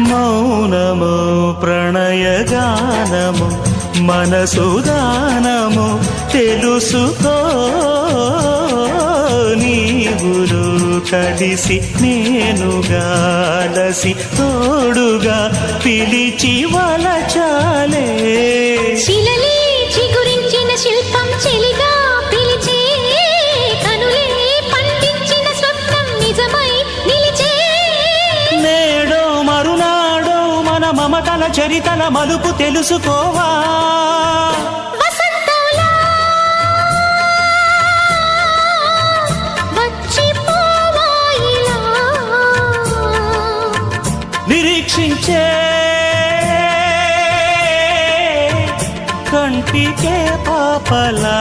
మౌనము ప్రణయగానము మనసుదానము తెలుసుకో నీవులు కలిసి నేనుగాలసి తోడుగా పిలిచి వలచాలే శిలలే చిగురించిన శిల్పం చెలిగా పిలిచే కనులే పండించిన స్వప్నం నిజమై నిలిచే నేడో మరునాడో మన మమతల చరితల మలుపు తెలుసుకోవా వసంతంలా వచ్చిపోవా ఇలా నిరీక్షించే కంటికే పాపలా